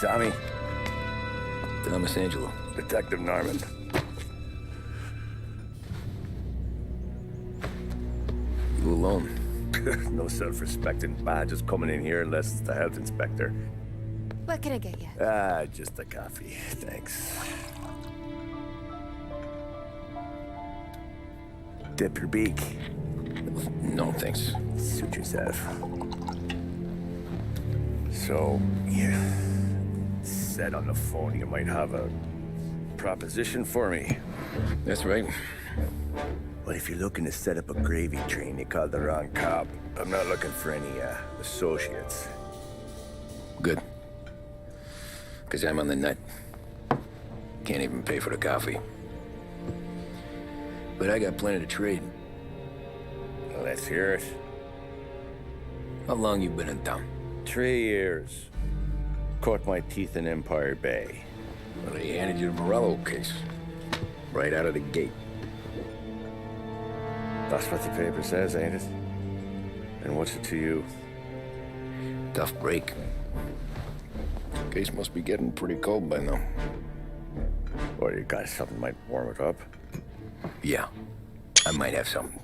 Tommy. Thomas Angelo. Detective Norman. You alone? No self-respecting badges coming in here unless it's the health inspector. What can I get you? Just a coffee. Thanks. Dip your beak. No, thanks. Suit yourself. So, you said on the phone you might have a proposition for me. That's right. Well, if you're looking to set up a gravy train, you called the wrong cop. I'm not looking for any, associates. Good. Because I'm on the nut. Can't even pay for the coffee. But I got plenty to trade. Well, let's hear it. How long you been in town? 3 years. Caught my teeth in Empire Bay. Well, they handed you the Morello case. Right out of the gate. That's what the paper says, ain't it? And what's it to you? Tough break. Case must be getting pretty cold by now. Or you got something might warm it up? Yeah, I might have something.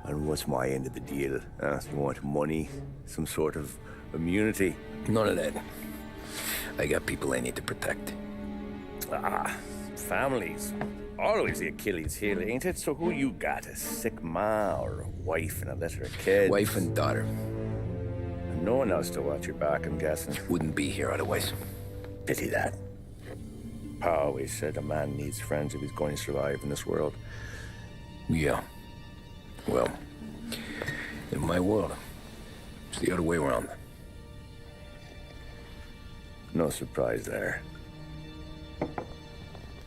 And what's my end of the deal? You want money? Some sort of immunity? None of that. I got people I need to protect. Families. Always the Achilles heel, ain't it? So who you got? A sick ma or a wife and a litter of kids? Wife and daughter. And no one else to watch your back, I'm guessing. Wouldn't be here otherwise. Pity that. Pa always said a man needs friends if he's going to survive in this world. Yeah. Well, in my world, it's the other way around. No surprise there.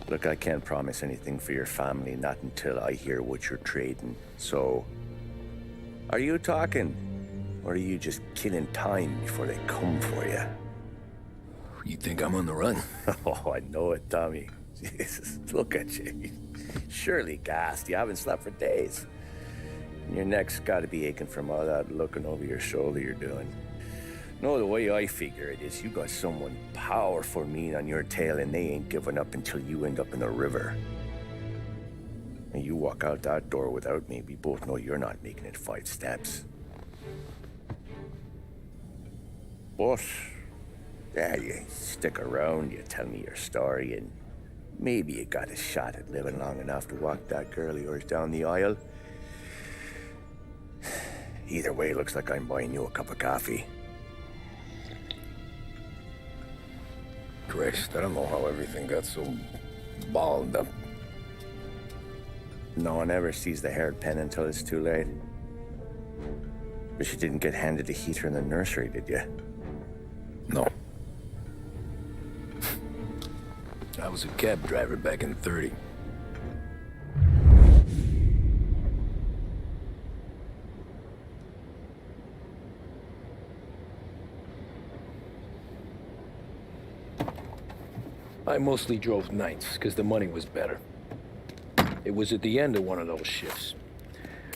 Look, I can't promise anything for your family, not until I hear what you're trading. So, are you talking? Or are you just killing time before they come for you? You think I'm on the run? Oh, I know it, Tommy. Jesus, look at you. Surely gassed. You haven't slept for days. And your neck's got to be aching from all that looking over your shoulder you're doing. No, the way I figure it is you got someone powerful mean on your tail and they ain't giving up until you end up in the river. And you walk out that door without me, we both know you're not making it 5 steps. But, yeah, you stick around, you tell me your story, and maybe you got a shot at living long enough to walk that girl of yours down the aisle. Either way, looks like I'm buying you a cup of coffee. Christ, I don't know how everything got so balled up. No one ever sees the haired pen until it's too late. But you didn't get handed a heater in the nursery, did you? No. I was a cab driver back in '30. I mostly drove nights, because the money was better. It was at the end of one of those shifts,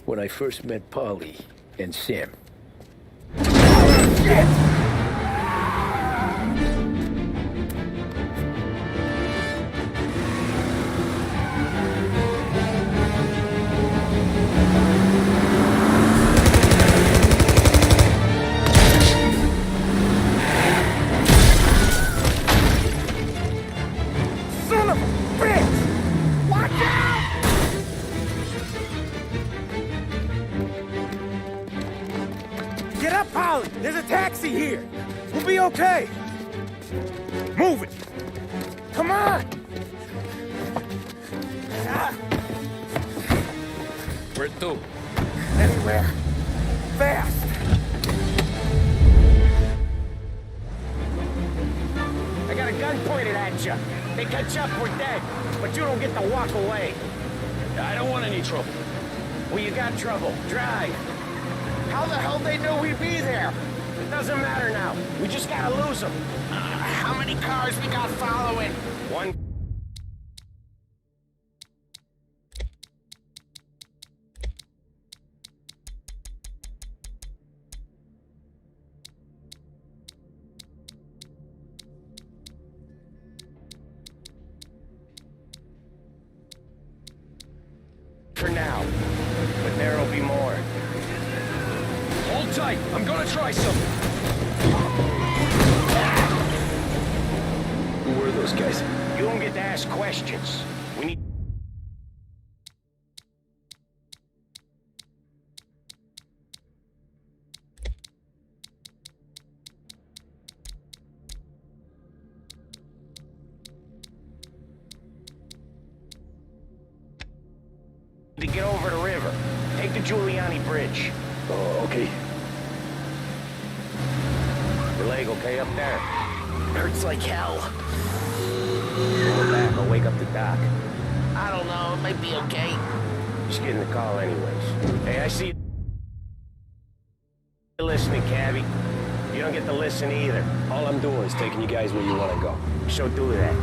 when I first met Polly and Sam. Shit! Get up, Polly! There's a taxi here! We'll be okay! Move it! Come on! Where to? Anywhere. Fast! I got a gun pointed at you. They catch up, we're dead. But you don't get to walk away. I don't want any trouble. Well, you got trouble. Drive. How the hell they knew we'd be there? It doesn't matter now. We just gotta lose them. How many cars we got following? One. tight. I'm gonna try something. Who were those guys? You don't get to ask questions. We need to get over the river. Take the Giuliani Bridge. Oh, okay. Your leg okay up there? Hurts like hell. Go back, I'll wake up the doc. I don't know, it might be okay. Just getting the call anyways. Hey, I see you listening, cabbie. You don't get to listen either. All I'm doing is taking you guys where you want to go. So do that.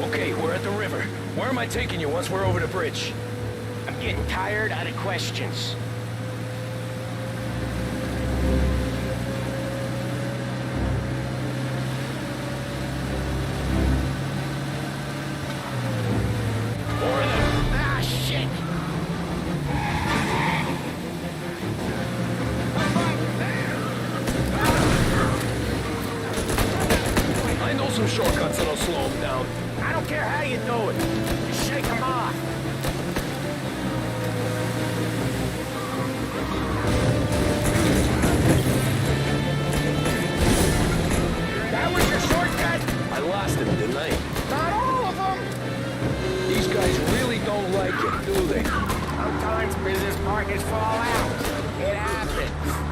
Okay, we're at the river. Where am I taking you once we're over the bridge? I'm getting tired out of questions. Ah, shit! I know some shortcuts that'll slow them down. I don't care how you do it. Just shake them off. That was your shortcut? I lost him, didn't I? Not all of them. These guys really don't like it, do they? Sometimes business partners fall out. It happens.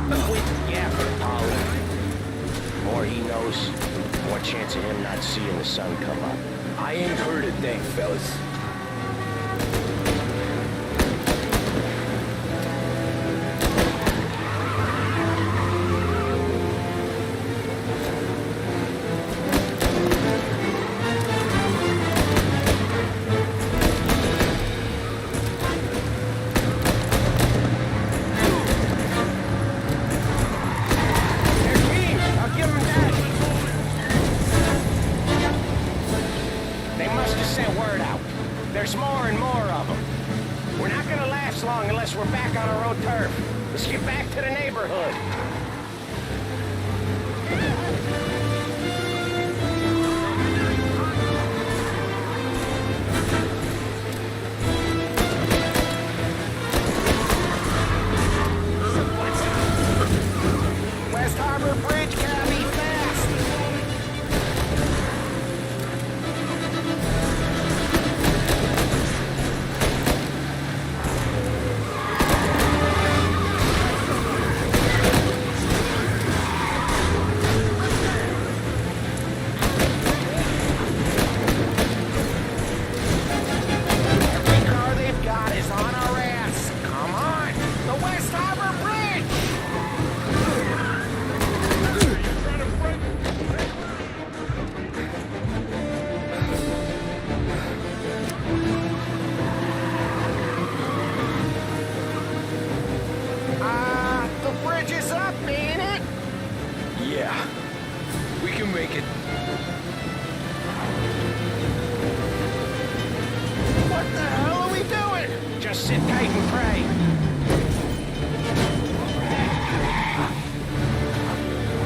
But we yeah, Polly. The more he knows, the more chance of him not seeing the sun come up. I ain't heard a thing, fellas. They're keen. I'll give them that. They must have sent word out. There's more and more of them. We're not gonna last long unless we're back on our own turf. Let's get back to the neighborhood. West Harbor Bridge, cabby, fast! Every car they've got is on our ass. Come on! The West Harbor Bridge! The bridge is up, ain't it? Yeah. We can make it. What the hell are we doing? Just sit tight and pray.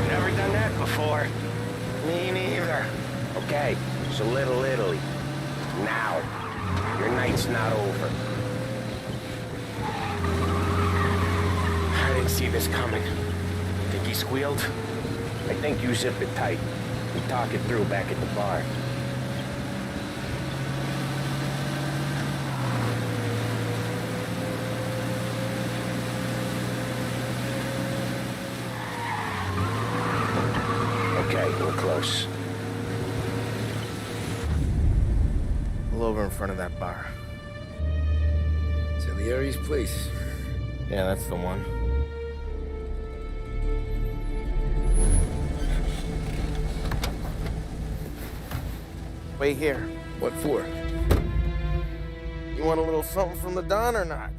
Never done that before. Me neither. Okay, so Little Italy. Now. Your night's not over. I didn't see this coming. Think he squealed? I think you zip it tight. We talk it through back at the bar. Okay, we're close. Pull over in front of that bar. Salieri's place. Yeah, that's the one. Wait here. What for? You want a little something from the Don or not?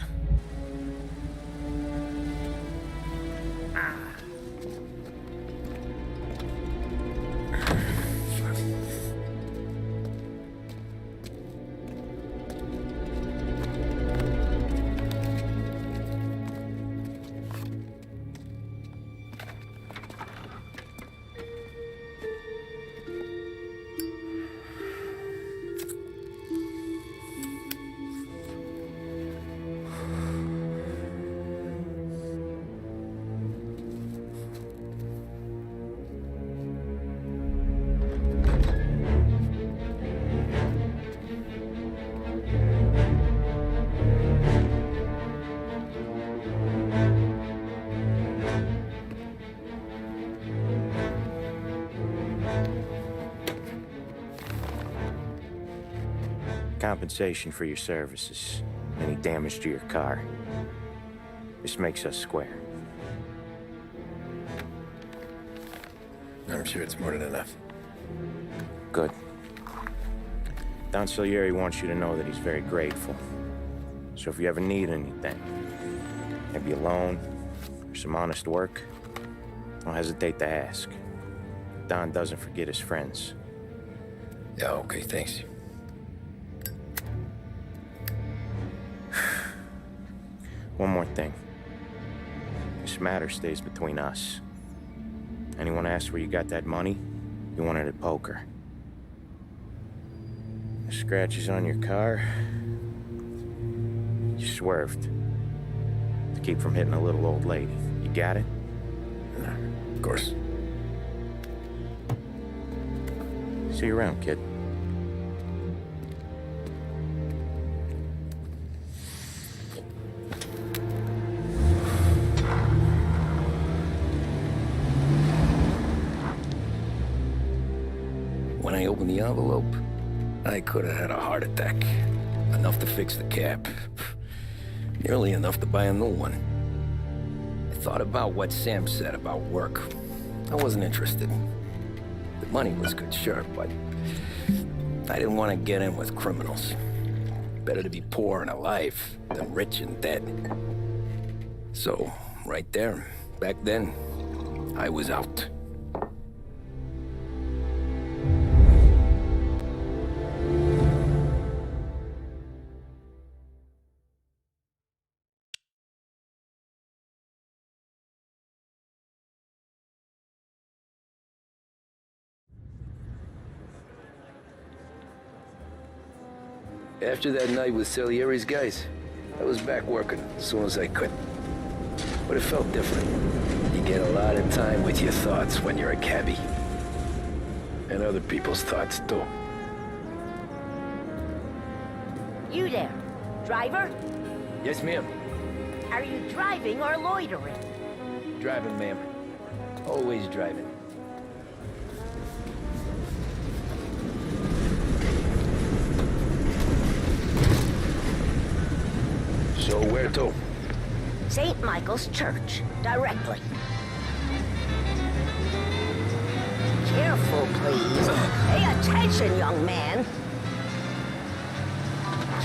Compensation for your services. Any damage to your car. This makes us square. I'm sure it's more than enough. Good. Don Salieri wants you to know that he's very grateful. So if you ever need anything, maybe a loan or some honest work, don't hesitate to ask. Don doesn't forget his friends. Yeah, okay, thanks. One more thing. This matter stays between us. Anyone asks where you got that money, you won it at poker. The scratches on your car, you swerved to keep from hitting a little old lady. You got it? Of course. See you around, kid. When I opened the envelope, I could have had a heart attack. Enough to fix the cap. Nearly enough to buy a new one. I thought about what Sam said about work. I wasn't interested. The money was good, sure, but I didn't want to get in with criminals. Better to be poor and alive than rich and dead. So, right there, back then, I was out. After that night with Salieri's guys, I was back working as soon as I could. But it felt different. You get a lot of time with your thoughts when you're a cabbie. And other people's thoughts, too. You there, driver? Yes, ma'am. Are you driving or loitering? Driving, ma'am. Always driving. So where to? St. Michael's Church, directly. Careful, please. Pay attention, young man.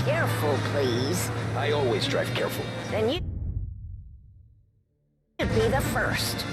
Careful, please. I always drive careful. Then you should be the first.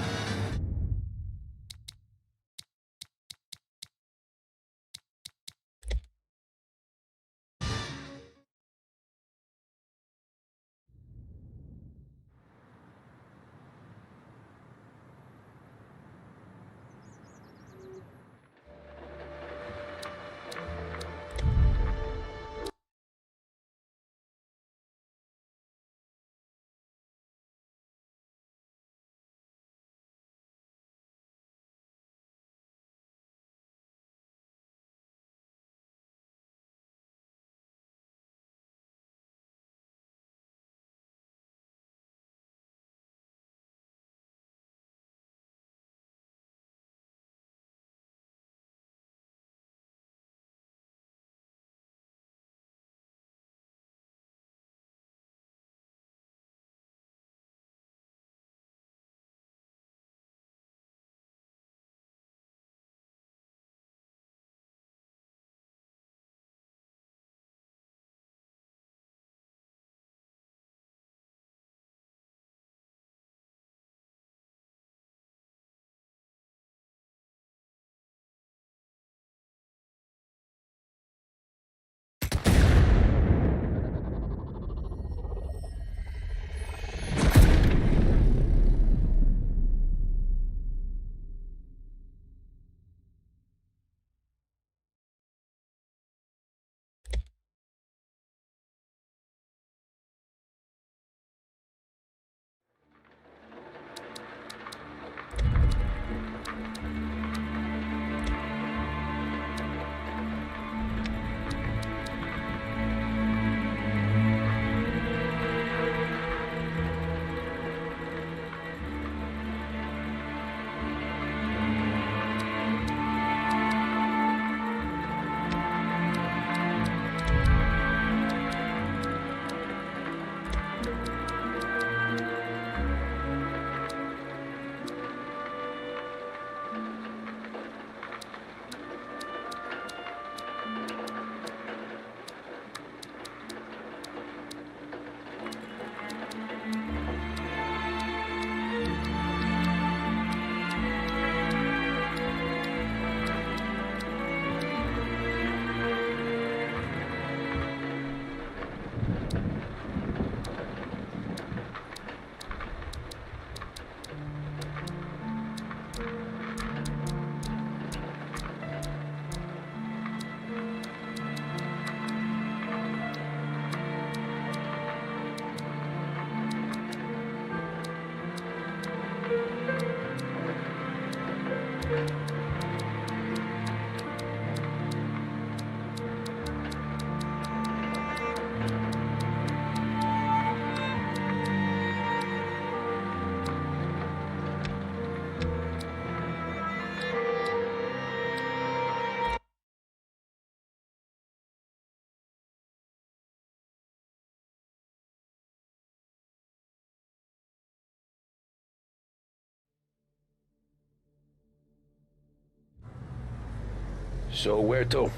So where to?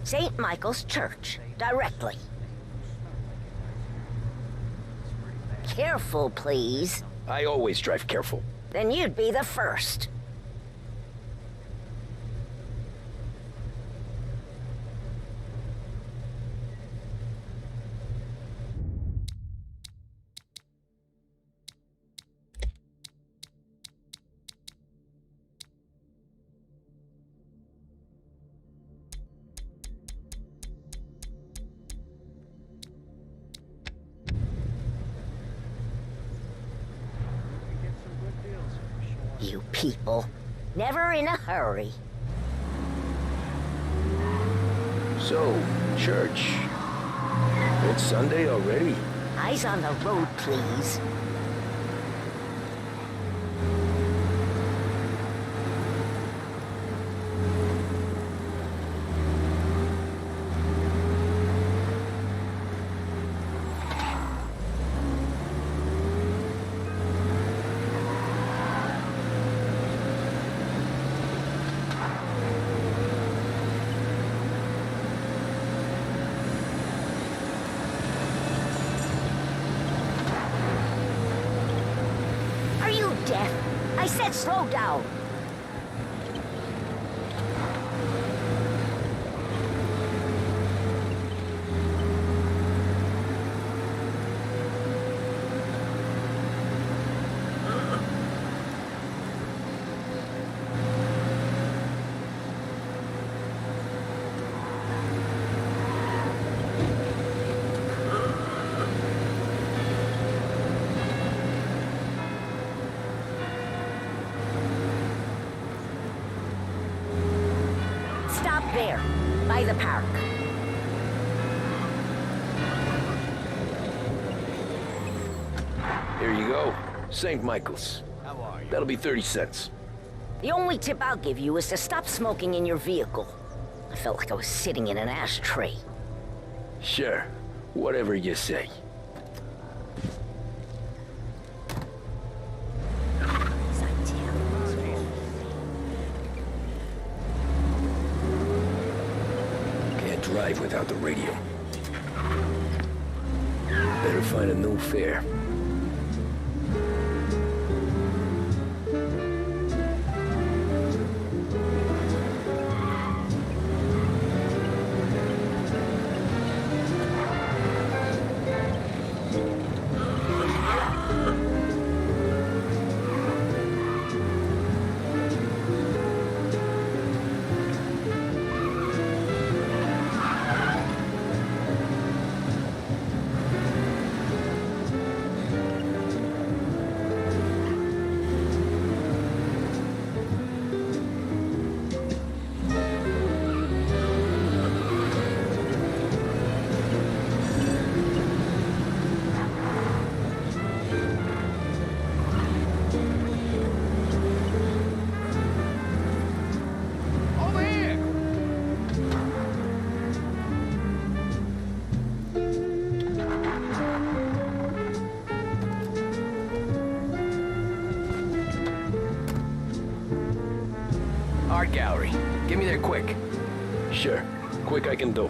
St. Michael's Church, directly. Careful, please. I always drive careful. Then you'd be the first. You people. Never in a hurry. So, church. It's Sunday already. Eyes on the road, please. Are you deaf? I said slow down. Stop there, by the park. Here you go. St. Michael's. How are you? That'll be 30 cents. The only tip I'll give you is to stop smoking in your vehicle. I felt like I was sitting in an ashtray. Sure. Whatever you say. Can't drive without the radio. Better find a new fare. Over here! Art gallery. Get me there quick. Sure. Quick I can do.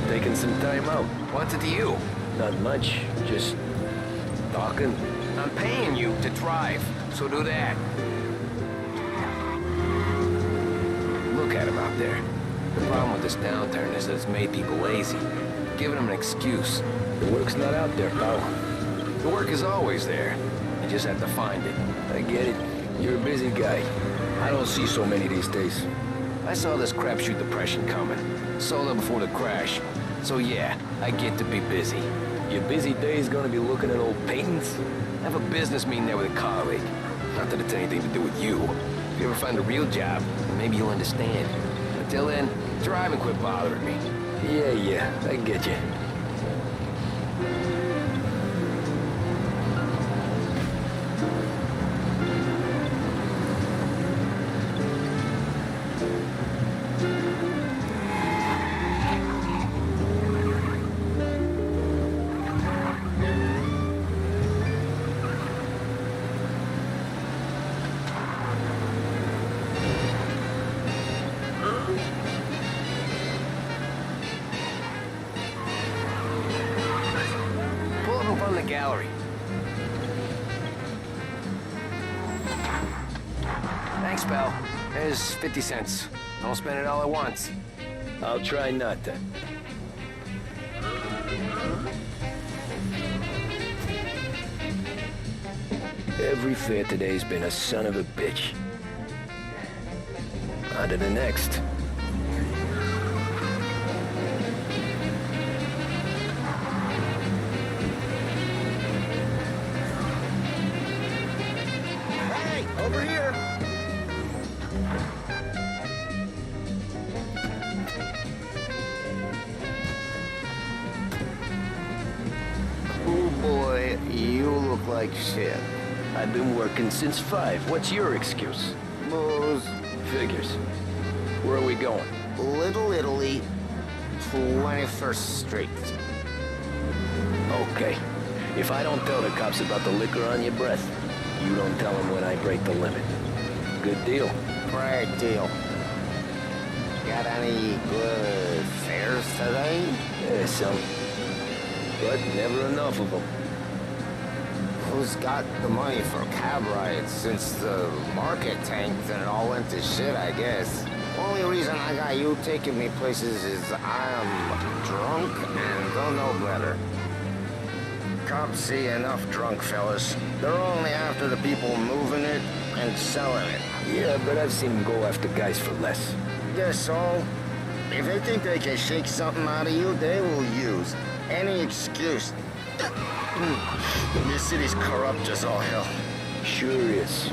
Taking some time out. What's it to you? Not much. Just talking. I'm paying you to drive, so do that. Look at him out there. The problem with this downturn is that it's made people lazy. Giving them an excuse. The work's not out there, pal. The work is always there. You just have to find it. I get it. You're a busy guy. I don't see so many these days. I saw this crapshoot depression coming. Sold it before the crash. So yeah, I get to be busy. Your busy day's gonna be looking at old paintings? I have a business meeting there with a colleague. Not that it's anything to do with you. If you ever find a real job, maybe you'll understand. Until then, drive and quit bothering me. Yeah, I get you. From the gallery. Thanks, pal. There's 50 cents. I'll spend it all at once. I'll try not to. Every fare today's been a son of a bitch. On to the next. Over here. Oh boy, you look like shit. I've been working since 5. What's your excuse? Booze. Figures. Where are we going? Little Italy, 21st Street. Okay. If I don't tell the cops about the liquor on your breath, you don't tell them when I break the limit. Good deal. Great deal. Got any good fares today? Yeah, some. But never enough of them. Who's got the money for cab rides since the market tanked and it all went to shit, I guess? Only reason I got you taking me places is I'm drunk and don't know better. Cops see enough drunk fellas. They're only after the people moving it and selling it. Yeah, but I've seen them go after guys for less. Guess so. If they think they can shake something out of you, they will use any excuse. This city's corrupt as all hell. Sure is.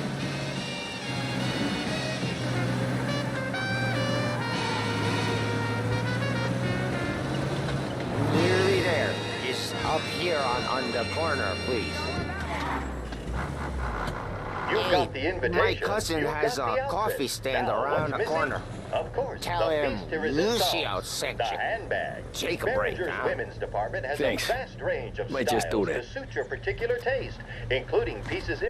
Nearly there. Just up here on the corner, please. You've got the invitation. My cousin You've has got a the outfit. coffee stand Now, around what's the missing? corner. Of course, Tell the him feast to resist Lucio all. sent The you. handbag. Take a break Behringer's now. women's department has Thanks. a vast range of Might styles just do to that. suit your particular taste, including pieces in...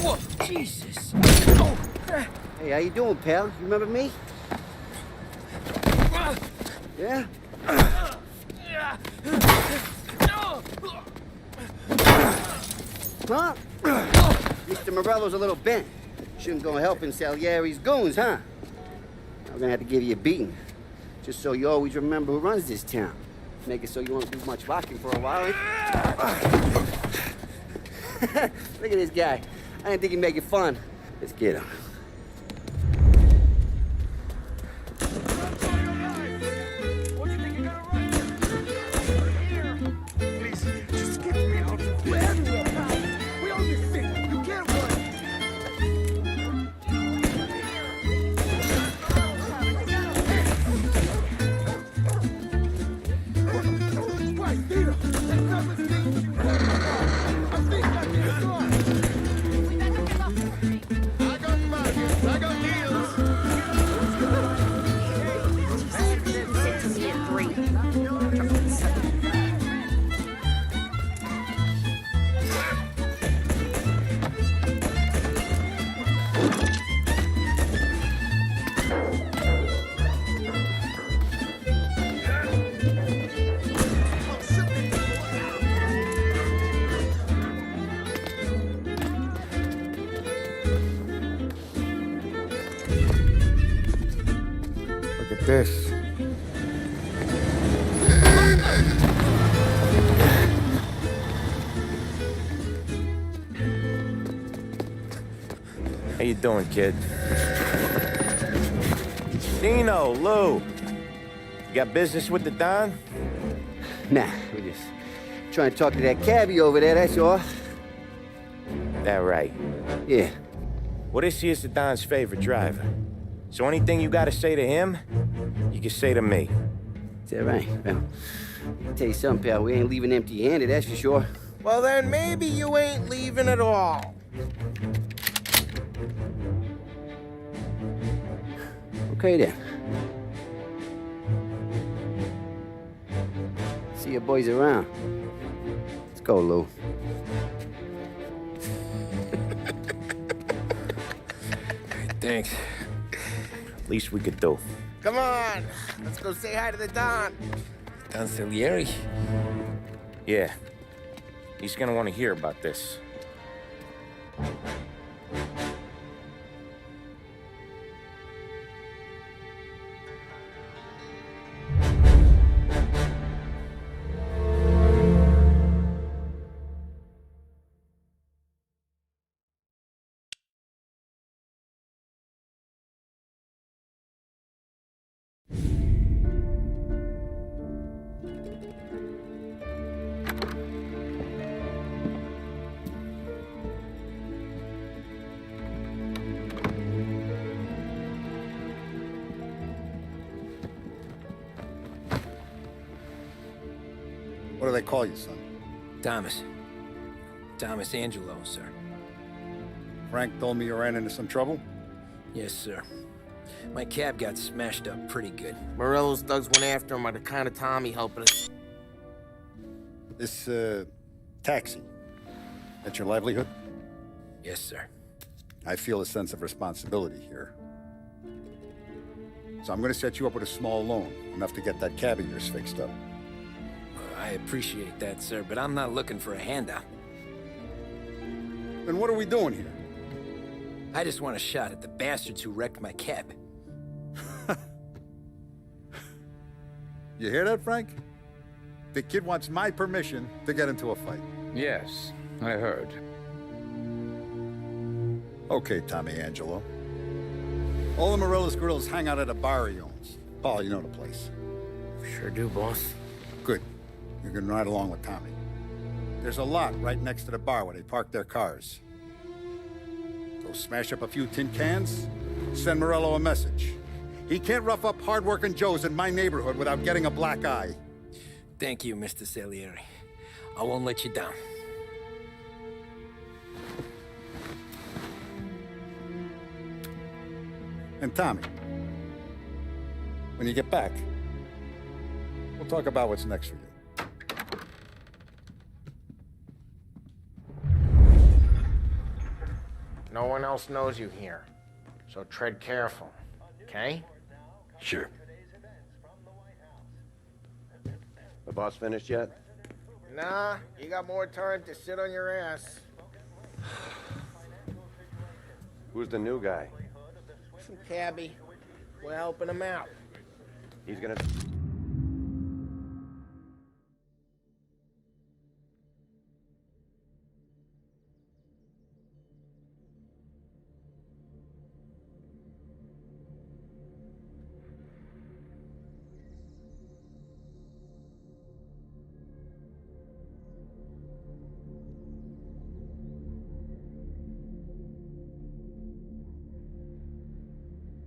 Whoa, Jesus. Hey, how you doing, pal? You remember me? Yeah? Huh? Mr. Morello's a little bent. Shouldn't go helping Salieri's goons, huh? I'm gonna have to give you a beating. Just so you always remember who runs this town. Make it so you won't do much rocking for a while. Look at this guy. I didn't think he'd make it fun. Let's get him. Look at this. How you doing, kid? Dino, Lou. You got business with the Don? Nah, we're just trying to talk to that cabbie over there, that's all. That right. Yeah. Well, this here's the Don's favorite driver. So anything you gotta say to him, you can say to me. Is that right? Well, I'll tell you something, pal. We ain't leaving empty-handed, that's for sure. Well, then maybe you ain't leaving at all. Okay, then. See your boys around. Let's go, Lou. Thanks. Least we could do. Come on, let's go say hi to the Don. Don Salieri? Yeah. He's gonna want to hear about this. What do they call you, son? Thomas. Thomas Angelo, sir. Frank told me you ran into some trouble? Yes, sir. My cab got smashed up pretty good. Morello's thugs went after him by the kind of Tommy helping us. This, taxi, that's your livelihood? Yes, sir. I feel a sense of responsibility here. So I'm gonna set you up with a small loan, enough to get that cab of yours fixed up. I appreciate that, sir, but I'm not looking for a handout. Then what are we doing here? I just want a shot at the bastards who wrecked my cab. You hear that, Frank? The kid wants my permission to get into a fight. Yes, I heard. Okay, Tommy Angelo. All the Morello's girls hang out at a bar he owns. Paul, you know the place. Sure do, boss. Good. You can ride along with Tommy. There's a lot right next to the bar where they park their cars. Go smash up a few tin cans, send Morello a message. He can't rough up hard-working Joes in my neighborhood without getting a black eye. Thank you, Mr. Salieri. I won't let you down. And Tommy, when you get back, we'll talk about what's next for you. No one else knows you here, so tread careful, okay? Sure. The boss finished yet? Nah, you got more time to sit on your ass. Who's the new guy? Some cabbie. We're helping him out. He's gonna...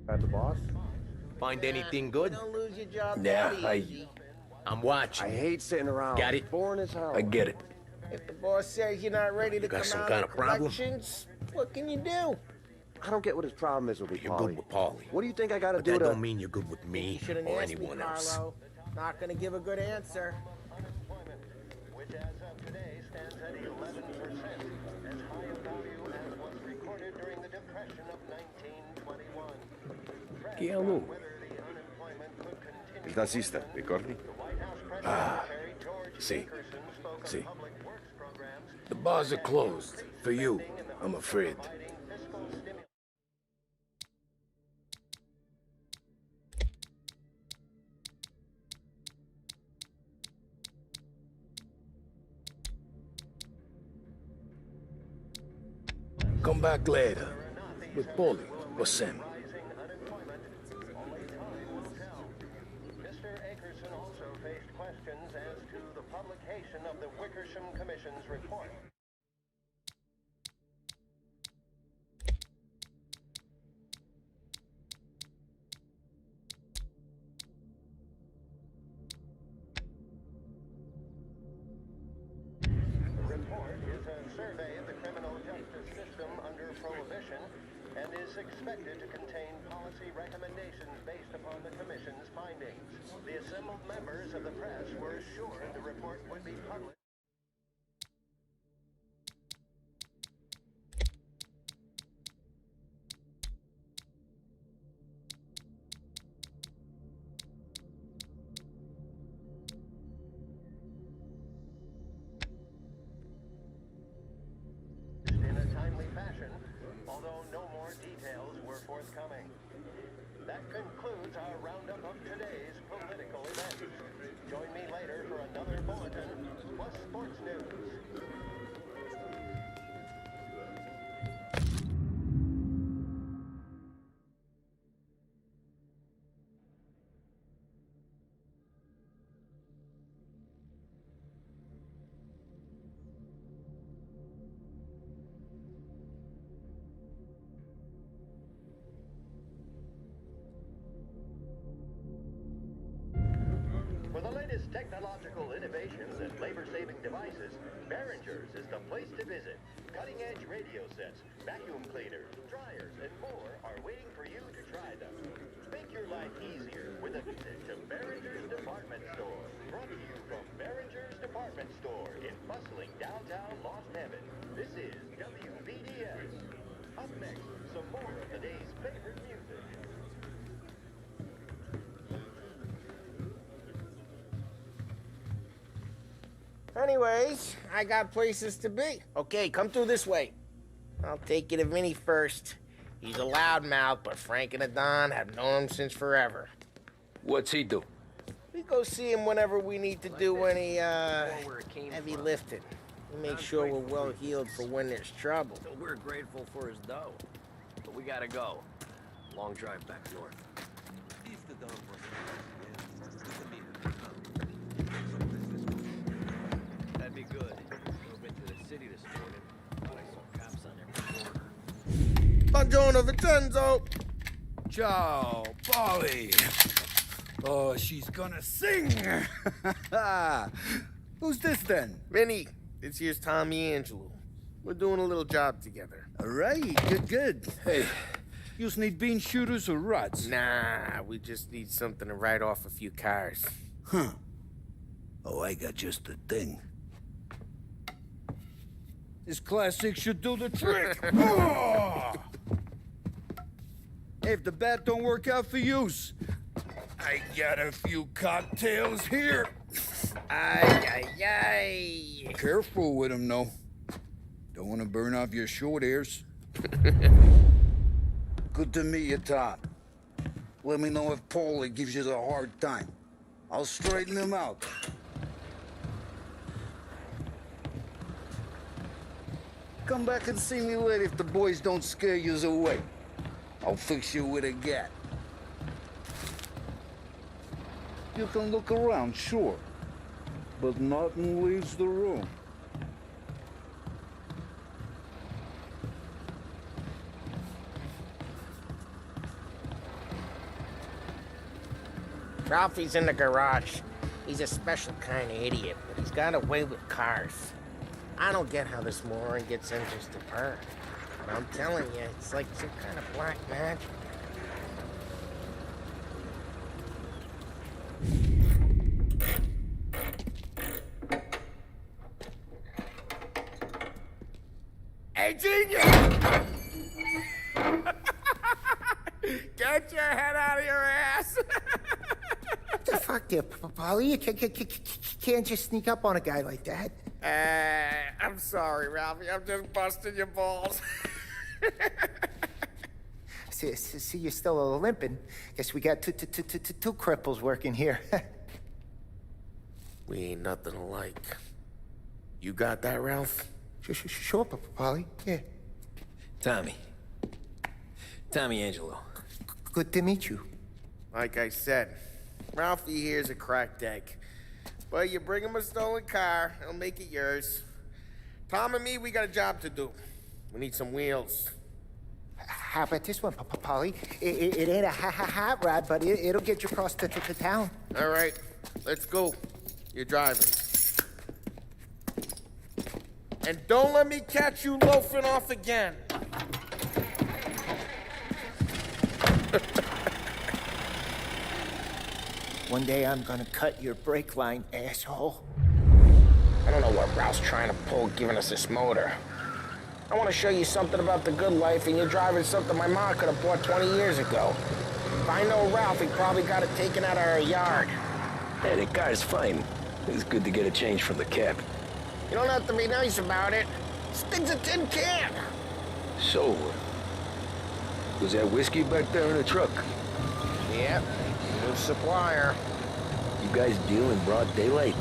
At the boss? Find anything good? Don't lose your job Yeah, that easy. I'm watching. I hate sitting around. Got it? Boring as hell. I get it. If the boss says you're not ready to got come some out kind of of problem? collections, what can you do? I don't get what his problem is with me, You're Paulie. good with Paulie. What do you think I gotta But do that to... don't mean you're good with me You shouldn't or ask me, anyone else. Carlo. Not gonna give a good answer. Which as of today stands at 11%, as high a value as was recorded during the Depression of 1921. Chi è lui? Il nazista, ricordi? Ah, See. The bars are closed. For you, I'm afraid. Come back later. With Paulie or Sam? Rising unemployment. Only time will tell. Mr. Akerson also faced questions as to the publication of the Wickersham Commission's report. The report is a survey of the criminal justice system under Prohibition and is expected to contain policy recommendations based upon the Commission's findings. The assembled members of the press were assured the report would be published. In a timely fashion, although no more details were forthcoming. That concludes our roundup of today's political events. Join me later for another bulletin plus sports news. For the latest technological innovations and labor-saving devices, Behringer's is the place to visit. Cutting-edge radio sets, vacuum cleaners, dryers, and more are waiting for you to try them. Make your life easier with a visit to Behringer's Department Store. Brought to you from Behringer's Department Store in bustling downtown Lost Heaven. This is WBDS. Up next, some more of the day's favorite music. Anyways, I got places to be. Okay, come through this way. I'll take you to Vinny first. He's a loudmouth, but Frank and the Don have known him since forever. What's he do? We go see him whenever we need to do any, heavy lifting. We make sure we're well healed for when there's trouble. We're grateful for his dough, but we gotta go. Long drive back north. That'd be good. Drove into the city this morning. Thought I saw cops on every corner. Buongiorno, Vincenzo! Ciao, Polly. Oh, she's gonna sing. Who's this then? Vinny, this here's Tommy Angelo. We're doing a little job together. All right, good. Hey, you need bean shooters or rods? Nah, we just need something to write off a few cars. Huh. Oh, I got just the thing. This classic should do the trick. Oh! Hey, if the bat don't work out for yous, I got a few cocktails here. Ay. Careful with them, though. Don't want to burn off your short hairs. Good to meet you, Tom. Let me know if Paulie gives you the hard time. I'll straighten him out. Come back and see me later if the boys don't scare yous away. I'll fix you with a gat. You can look around, sure, but nothing leaves the room. Ralphie's in the garage. He's a special kind of idiot, but he's got a way with cars. I don't get how this moron gets engines to burn. But I'm telling you, it's like some kind of black magic. Hey, genius! Get your head out of your ass! What the fuck there, Polly? You can't just sneak up on a guy like that. I'm sorry, Ralphie. I'm just busting your balls. See, you're still limping. Guess we got two cripples working here. We ain't nothing alike. You got that, Ralph? Sure, Polly. Yeah. Tommy, Tommy Angelo. Good to meet you. Like I said, Ralphie here's a cracked egg. But you bring him a stolen car, he'll make it yours. Tom and me, we got a job to do. We need some wheels. How about this one, Polly? It ain't a hot rod, but it'll get you across to town. All right, let's go. You're driving. And don't let me catch you loafing off again. One day I'm gonna cut your brake line, asshole. I don't know what Ralph's trying to pull giving us this motor. I want to show you something about the good life, and you're driving something my mom could have bought 20 years ago. If I know Ralph, he probably got it taken out of our yard. Hey, the car's fine. It's good to get a change from the cab. You don't have to be nice about it. This thing's a tin can. So, was that whiskey back there in the truck? Yep, new supplier. You guys deal in broad daylight?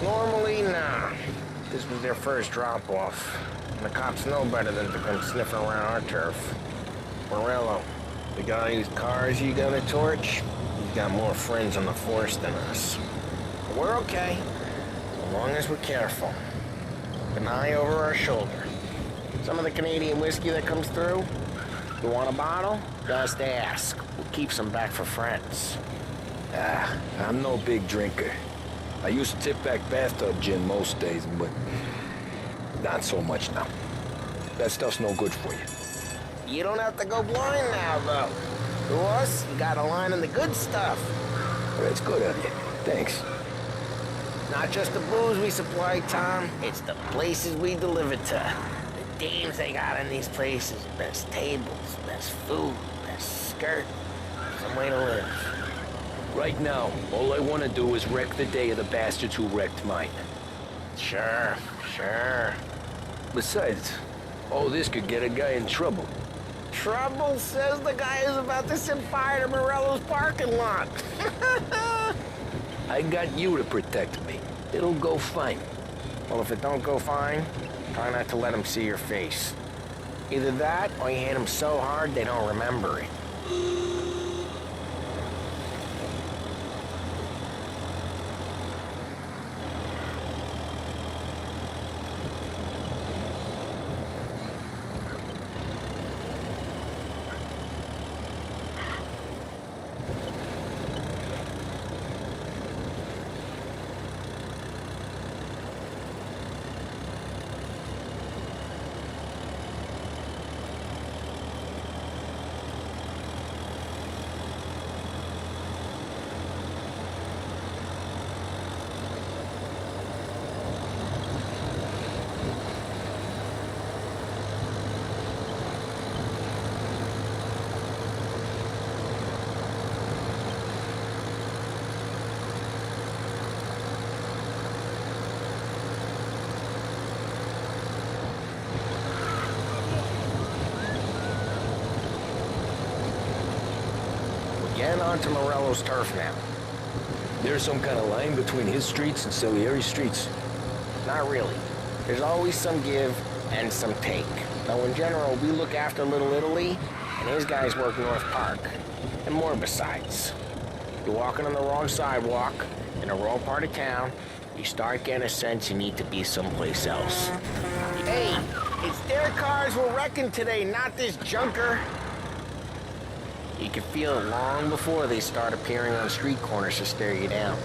Normally, nah. This was their first drop-off. And the cops know better than to come sniffing around our turf. Morello, the guy whose cars you got a torch, he's got more friends on the force than us. But we're okay, as long as we're careful. An eye over our shoulder. Some of the Canadian whiskey that comes through, you want a bottle? Just ask. We'll keep some back for friends. I'm no big drinker. I used to tip back bathtub gin most days, but not so much now. That stuff's no good for you. You don't have to go blind now, though. To us, you got a line in the good stuff. That's good of you. Thanks. Not just the booze we supply, Tom. It's the places we deliver to. The dames they got in these places. Best tables, best food, best skirt. Some way to live. Right now, all I want to do is wreck the day of the bastards who wrecked mine. Sure. Besides, all this could get a guy in trouble. Trouble, says the guy who's about to set fire to Morello's parking lot. I got you to protect me. It'll go fine. Well, if it don't go fine, try not to let them see your face. Either that, or you hit them so hard they don't remember it. Getting onto Morello's turf now. There's some kind of line between his streets and Salieri's streets. Not really. There's always some give and some take. Though in general, we look after Little Italy, and his guys work North Park. And more besides. You're walking on the wrong sidewalk, in a wrong part of town, you start getting a sense you need to be someplace else. Hey, it's their cars we're wrecking today, not this junker. You can feel it long before they start appearing on street corners to stare you down.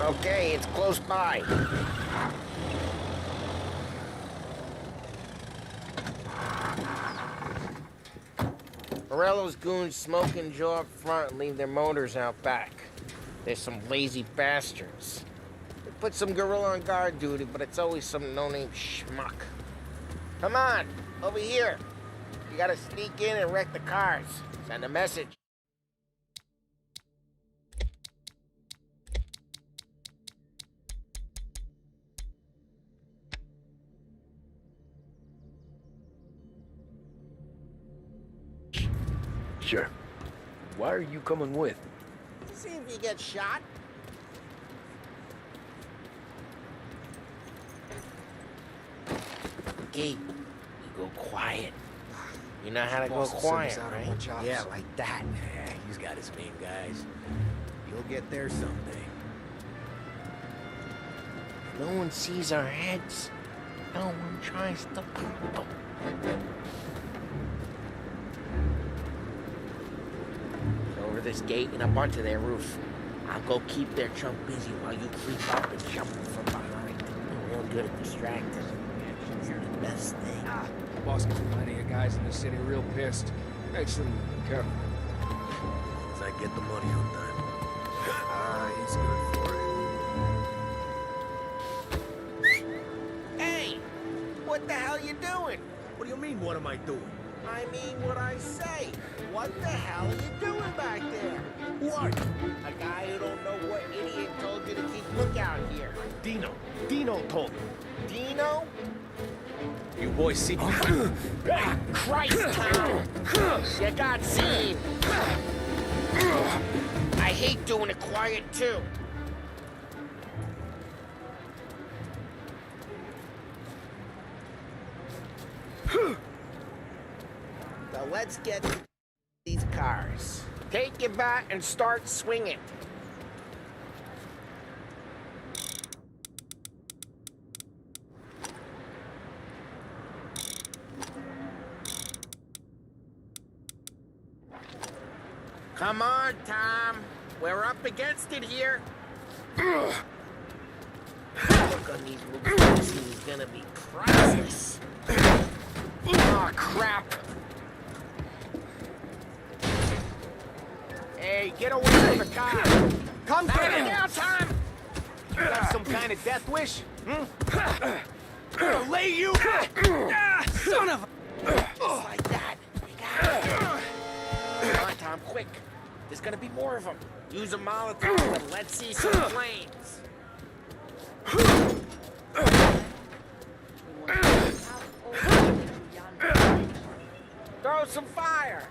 Okay, it's close by. Morello's goons smoke and jaw up front and leave their motors out back. They're some lazy bastards. They put some gorilla on guard duty, but it's always some no-name schmuck. Come on, over here. You gotta sneak in and wreck the cars. Send a message. Sure. Why are you coming with? See if you get shot. Gee, you go quiet. You know how to go quiet, right? Yeah, like that. Yeah, he's got his main guys. You'll get there someday. No one sees our heads. No one tries to pop them. Over this gate and up onto their roof. I'll go keep their chunk busy while you creep up and jump from behind. I'm real good at distracting. Action's the best thing. The boss gets plenty of guys in the city real pissed. Makes them careful. As I get the money on time. He's good for it. Hey! What the hell you doing? What do you mean, what am I doing? I mean what I say. What the hell are you doing back there? What? A guy who don't know what idiot told you to keep lookout here. Dino. Dino told me. Dino? You boys see... Ah, Christ, Tom! You got seen. I hate doing it quiet, too. So let's get these cars. Take your bat and start swinging. Come on, Tom. We're up against it here. Look on these moves. He's gonna be priceless. Oh, crap. Hey, get away from the car. Come Knock get it him! down, Tom. You got some kind of death wish? Gonna lay you! Son of a... Just like that. We got it. Come on, Tom, quick. There's gonna be more of them. Use a Molotov and let's see some flames. Throw some fire.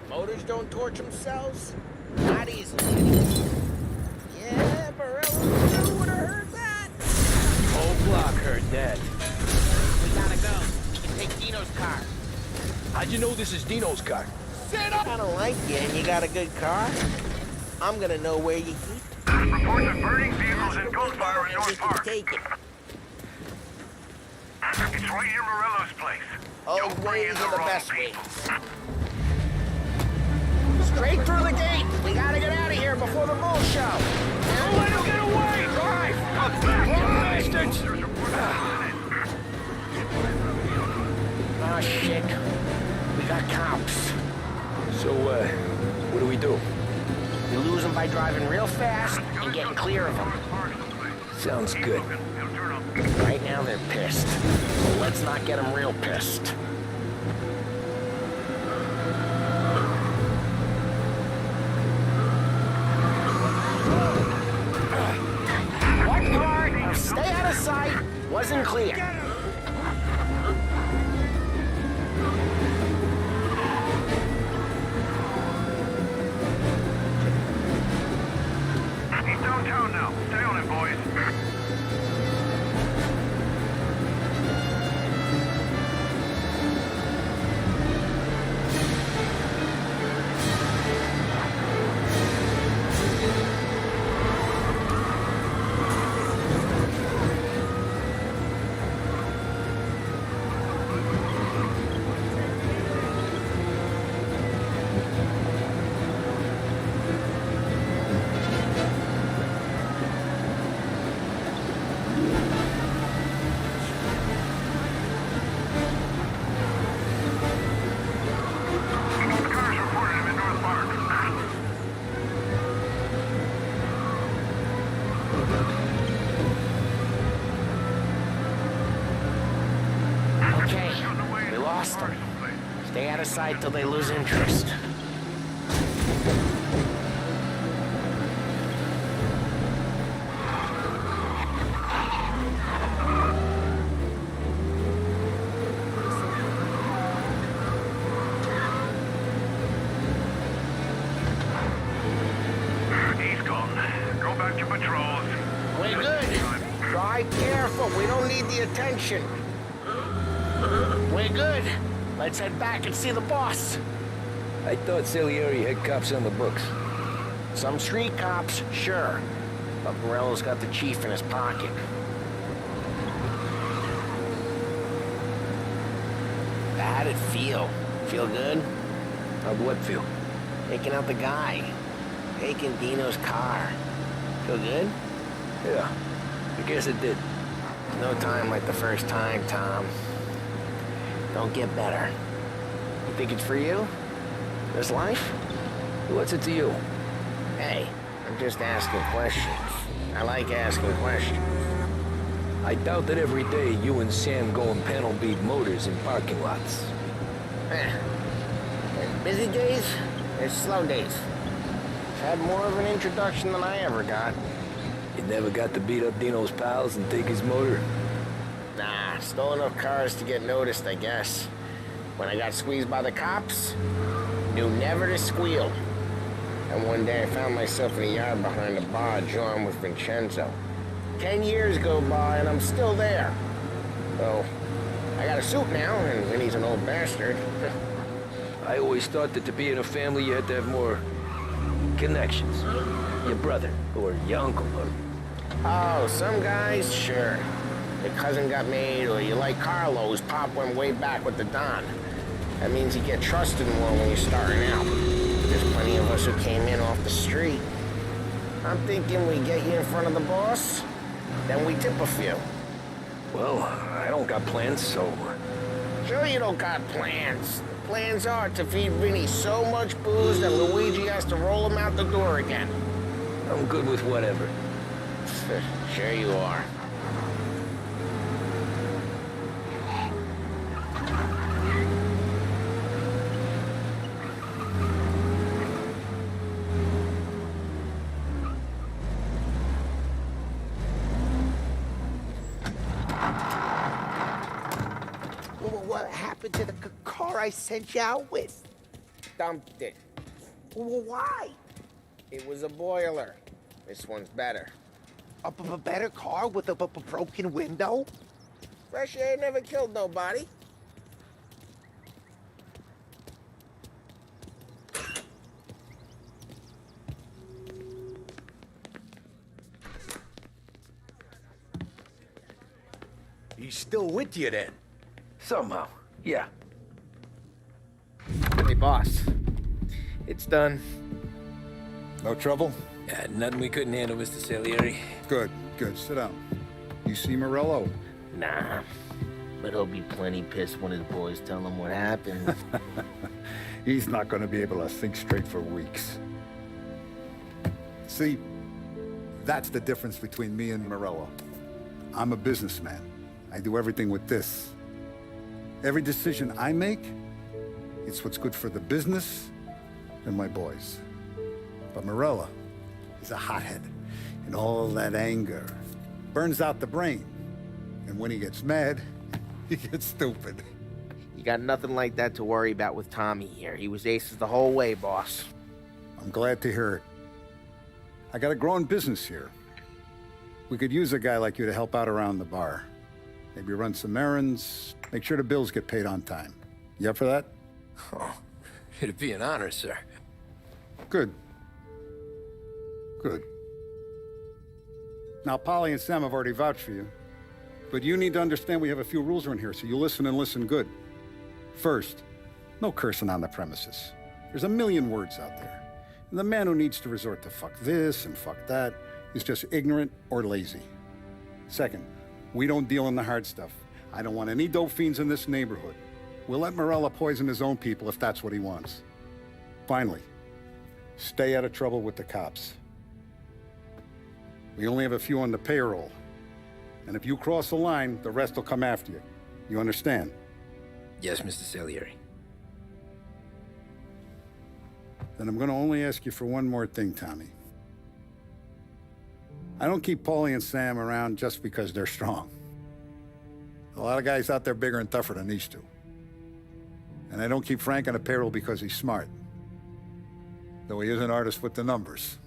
Motors don't torch themselves? Not easily. Yeah, Borello would have heard that. Whole block heard that. We gotta go. You can take Dino's car. How'd you know this is Dino's car? Sit up! I don't like you and you got a good car. I'm gonna know where you keep it. Reports of burning vehicles and gunfire in North Park. Take it. It's right near Morello's place. Old ways are the best ways. Straight through the gate. We gotta get out of here before the bull show. Don't let him get away! Drive! Bastards! Oh, shit. We got cops. So, what do we do? We lose them by driving real fast and getting clear of them. Sounds good. Right now they're pissed. But let's not get them real pissed. What part of stay out of sight wasn't clear? He's downtown now. Stay on him, boys. Cars reported him in North Park. Okay, we lost them. Stay out of sight till they lose interest. your patrols. We're good. Drive careful. We don't need the attention. We're good. Let's head back and see the boss. I thought Salieri had cops on the books. Some street cops, sure. But Morello's got the chief in his pocket. How'd it feel? Feel good? How'd what feel? Taking out the guy. Taking Dino's car. Feel good? Yeah, I guess it did. No time like the first time, Tom. Don't get better. You think it's for you? This life? What's it to you? Hey, I'm just asking questions. I like asking questions. I doubt that every day you and Sam go and panel beat motors in parking lots. There's busy days, there's slow days. I've had more of an introduction than I ever got. You never got to beat up Dino's pals and take his motor? Nah, stole enough cars to get noticed, I guess. When I got squeezed by the cops, knew never to squeal. And one day I found myself in a yard behind a bar drawing with Vincenzo. 10 years go by and I'm still there. So, I got a suit now, and Vinny's an old bastard. I always thought that to be in a family you had to have more connections. Your brother, or your uncle, or... Oh, some guys, sure. Your cousin got made, or you like Carlo's, Pop went way back with the Don. That means you get trusted more when you're starting out. There's plenty of us who came in off the street. I'm thinking we get you in front of the boss, then we tip a few. Well, I don't got plans, so... Sure you don't got plans. The plans are to feed Vinny so much booze that Luigi has to roll him out the door again. I'm good with whatever. Sure you are. What happened to the car I sent you out with? Dumped it. Why? It was a boiler. This one's better. A better car with a broken window? Fresh air never killed nobody. He's still with you then? Somehow, yeah. Hey, boss. It's done. No trouble? Nothing we couldn't handle, Mr. Salieri. Good, good. Sit down. You see Morello? Nah, but he'll be plenty pissed when his boys tell him what happened. He's not going to be able to think straight for weeks. See, that's the difference between me and Morello. I'm a businessman. I do everything with this. Every decision I make, it's what's good for the business and my boys. But Morello is a hothead, and all that anger burns out the brain. And when he gets mad, he gets stupid. You got nothing like that to worry about with Tommy here. He was aces the whole way, boss. I'm glad to hear it. I got a growing business here. We could use a guy like you to help out around the bar. Maybe run some errands, make sure the bills get paid on time. You up for that? Oh, it'd be an honor, sir. Good. Good. Now, Polly and Sam have already vouched for you. But you need to understand we have a few rules around here, so you listen and listen good. First, no cursing on the premises. There's a million words out there. And the man who needs to resort to fuck this and fuck that is just ignorant or lazy. Second, we don't deal in the hard stuff. I don't want any dope fiends in this neighborhood. We'll let Morello poison his own people if that's what he wants. Finally, stay out of trouble with the cops. We only have a few on the payroll. And if you cross the line, the rest will come after you. You understand? Yes, Mr. Salieri. Then I'm going to only ask you for one more thing, Tommy. I don't keep Paulie and Sam around just because they're strong. A lot of guys out there bigger and tougher than these two. And I don't keep Frank on a payroll because he's smart. Though he is an artist with the numbers.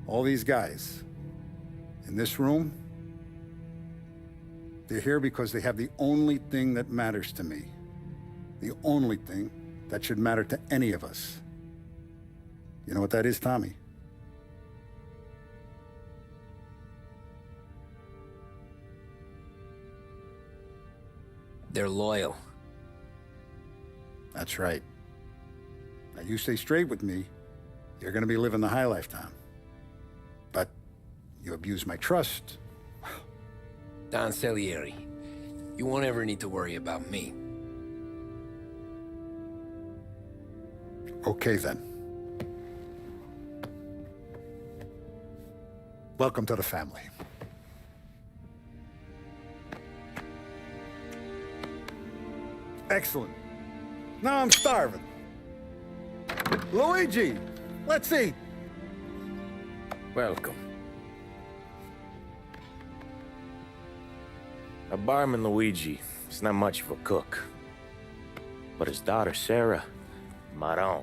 All these guys in this room, they're here because they have the only thing that matters to me. The only thing that should matter to any of us. You know what that is, Tommy? They're loyal. That's right. Now, you stay straight with me, you're gonna be living the high life, Tom. But you abuse my trust. Don Salieri, you won't ever need to worry about me. Okay, then. Welcome to the family. Excellent. Now I'm starving. Luigi, let's eat. Welcome. A barman Luigi is not much of a cook. But his daughter Sarah, Maron.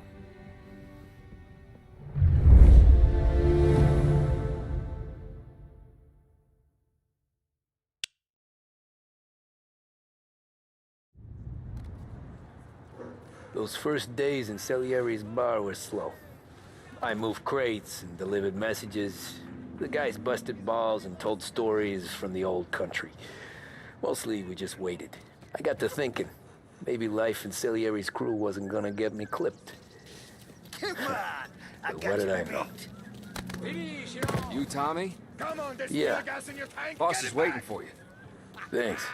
Those first days in Salieri's bar were slow. I moved crates and delivered messages. The guys busted balls and told stories from the old country. Mostly, we just waited. I got to thinking, maybe life in Salieri's crew wasn't gonna get me clipped. Come on! I But what did I know? You, Tommy? Come on, there's Yeah. still gas in your tank. Boss Get is it waiting back. for you. Thanks.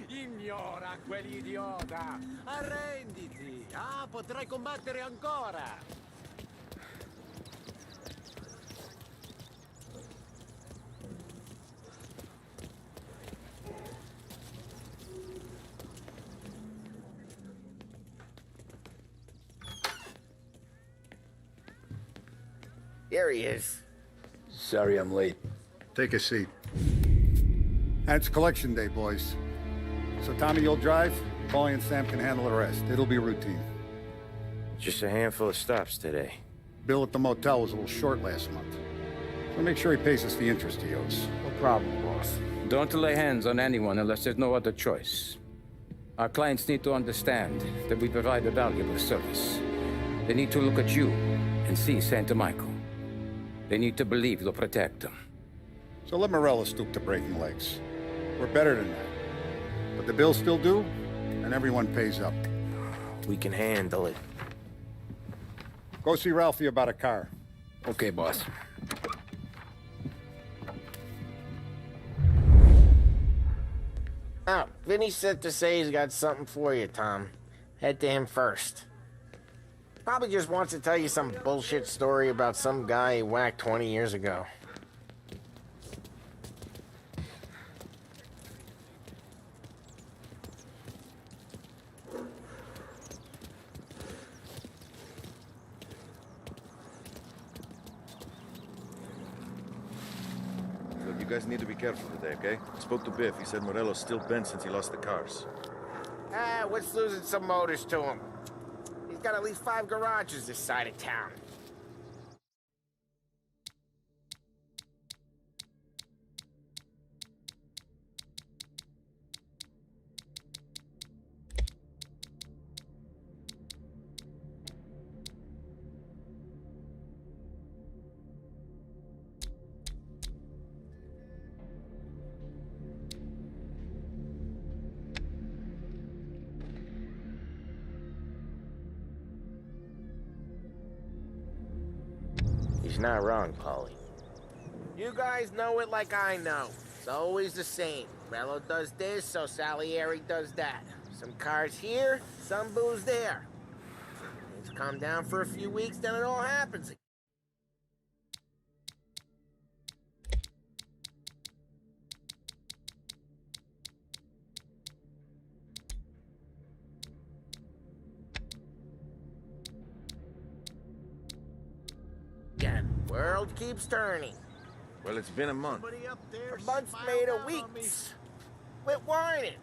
Ignora quell'idiota. Arrenditi. Ah, potrai combattere ancora. Here he is. Sorry I'm late. Take a seat. And it's collection day, boys. So Tommy, you'll drive. Paulie and Sam can handle the rest. It'll be routine. Just a handful of stops today. Bill at the motel was a little short last month. So make sure he pays us the interest he owes. No problem, boss. Don't lay hands on anyone unless there's no other choice. Our clients need to understand that we provide a valuable service. They need to look at you and see Santa Michael. They need to believe you'll protect them. So let Morello stoop to breaking legs. We're better than that. But the bills still due, and everyone pays up. We can handle it. Go see Ralphie about a car. Okay, boss. Oh, Vinny said to say he's got something for you, Tom. Head to him first. Probably just wants to tell you some bullshit story about some guy he whacked 20 years ago. Look, you guys need to be careful today, okay? I spoke to Biff. He said Morello's still bent since he lost the cars. Ah, what's losing some motors to him? He's got at least 5 garages this side of town. He's not wrong, Paulie. You guys know it like I know. It's always the same. Rello does this, so Salieri does that. Some cars here, some booze there. Things calm down for a few weeks, then it all happens again. World keeps turning. Well, it's been a month. A month's made of weeks. Quit whining.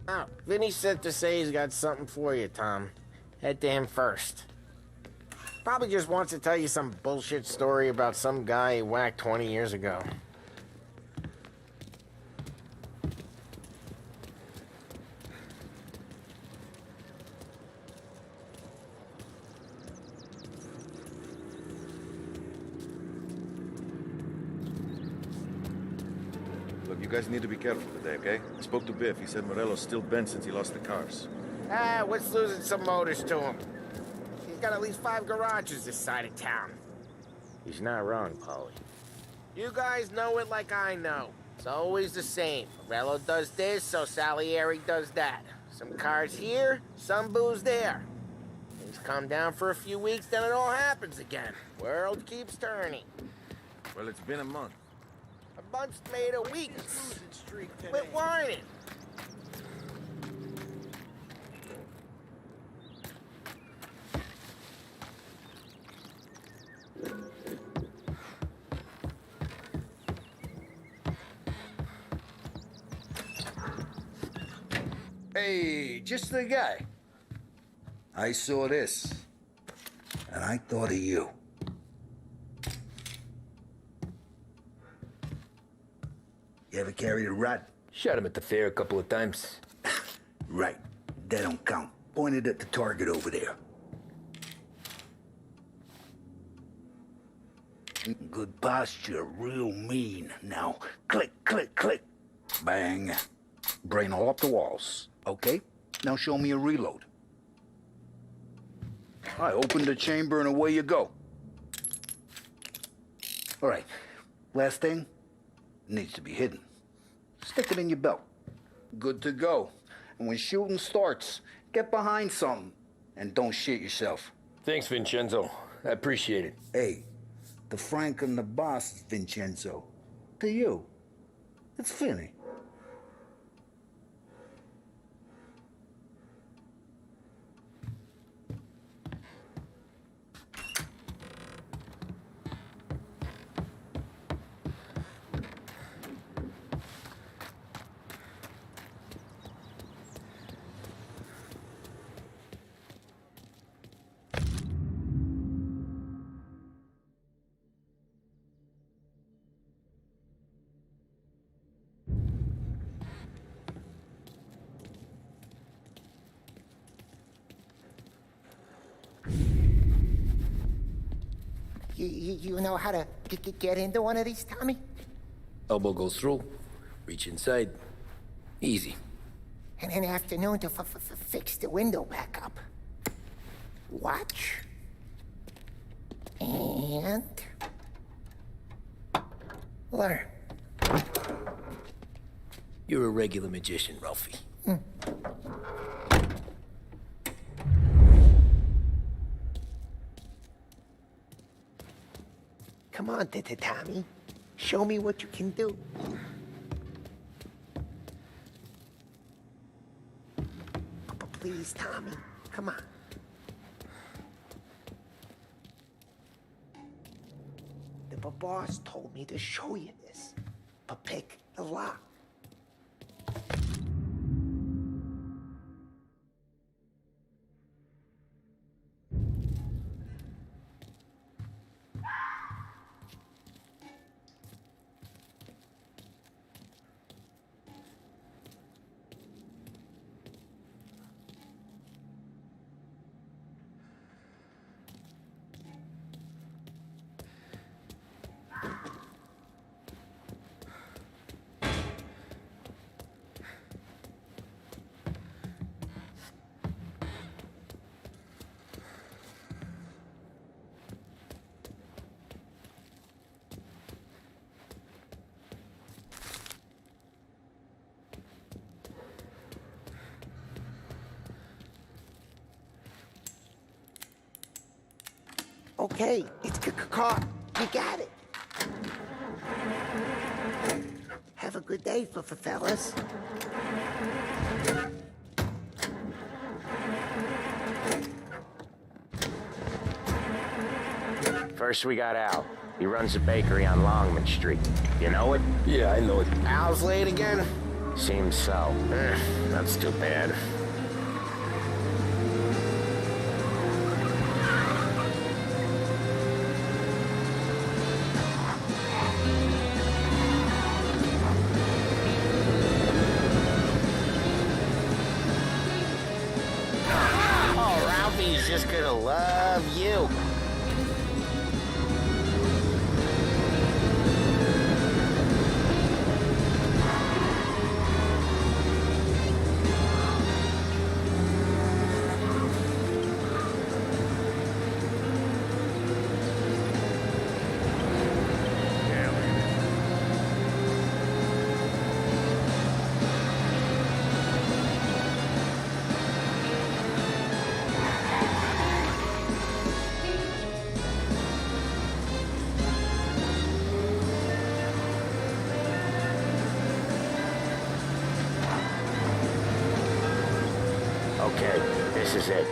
Oh, Vinny said to say he's got something for you, Tom. Head to him first. Probably just wants to tell you some bullshit story about some guy he whacked 20 years ago. Look, you guys need to be careful today, okay? I spoke to Biff. He said Morello's still bent since he lost the cars. Ah, what's losing some motors to him? He's got at least 5 garages this side of town. He's not wrong, Paulie. You guys know it like I know. It's always the same. Morello does this, so Salieri does that. Some cars here, some booze there. Things calm down for a few weeks, then it all happens again. World keeps turning. Well, it's been a month. A month's made a week. Quit whining. Hey, just the guy. I saw this, and I thought of you. You ever carried a rat? Shot him at the fair a couple of times. Right. That don't count. Pointed at the target over there. Good posture, real mean. Now, click, click, click. Bang. Brain all up the walls. Okay? Now show me a reload. I open the chamber and away you go. All right. Last thing. Needs to be hidden. Stick it in your belt. Good to go. And when shooting starts, get behind something. And don't shit yourself. Thanks, Vincenzo. I appreciate it. Hey, the Frank and the boss, Vincenzo. To you, it's Finny. You know how to get into one of these, Tommy? Elbow goes through, reach inside. Easy. And an afternoon to fix the window back up. Watch. And... learn. You're a regular magician, Ralphie. Come on, Tommy. Show me what you can do. Please, Tommy. Come on. The boss told me to show you this. But pick the lock. Okay, it's caught. You got it. Have a good day, fellas. First we got Al. He runs a bakery on Longman Street. You know it? Yeah, I know it. Al's late again? Seems so. That's too bad. He's just gonna love you. Okay, this is it.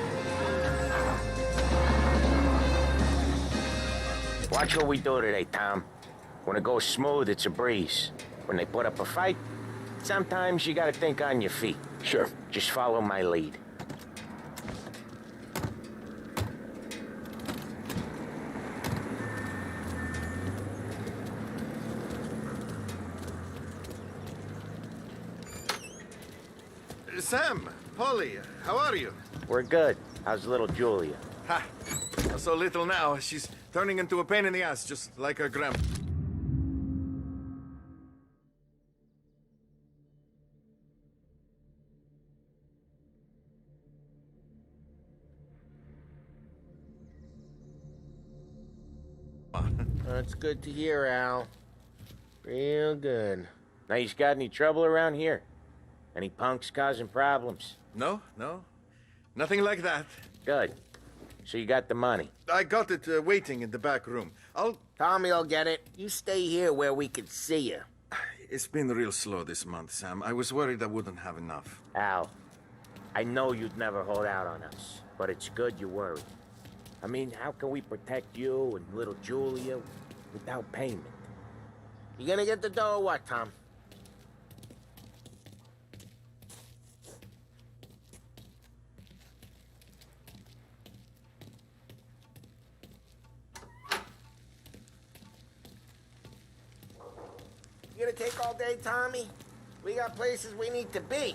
Watch what we do today, Tom. When it goes smooth, it's a breeze. When they put up a fight, sometimes you gotta think on your feet. Sure. Just follow my lead. Sam, Polly, how are you? We're good. How's little Julia? Ha! So little now, she's turning into a pain in the ass, just like her grandma. That's good to hear, Al. Real good. Now, you got any trouble around here? Any punks causing problems? No. Nothing like that. Good. So you got the money? I got it waiting in the back room. Tommy'll get it. You stay here where we can see you. It's been real slow this month, Sam. I was worried I wouldn't have enough. Al, I know you'd never hold out on us, but it's good you worry. I mean, how can we protect you and little Julia without payment? You gonna get the dough or what, Tom? You gonna take all day, Tommy? We got places we need to be.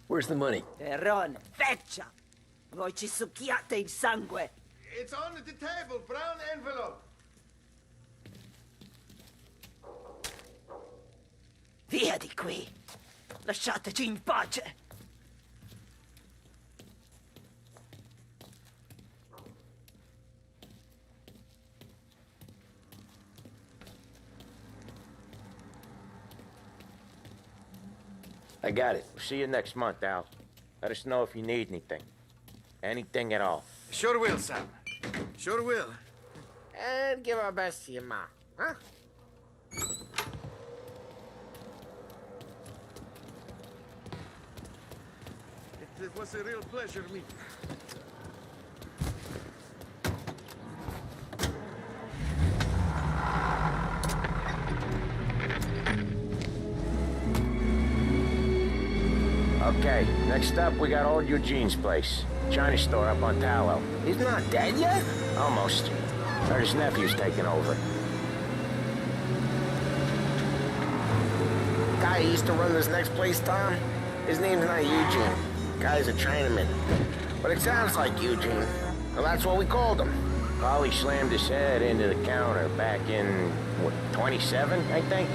Where's the money? Terron, feccia! Voi ci succhiate il sangue! It's on the table, brown envelope. Via di qui! Lasciateci in pace! I got it. See you next month, Al. Let us know if you need anything. Anything at all. Sure will, Sam. Sure will. And give our best to your ma, huh? It was a real pleasure meeting. Okay, next up we got old Eugene's place. China store up on Tallow. He's not dead yet? Almost. Heard his nephew's taking over. Guy who used to run this next place, Tom? His name's not Eugene. Guy's a Chinaman. But it sounds like Eugene. Well, that's what we called him. Polly slammed his head into the counter back in, what, 27, I think?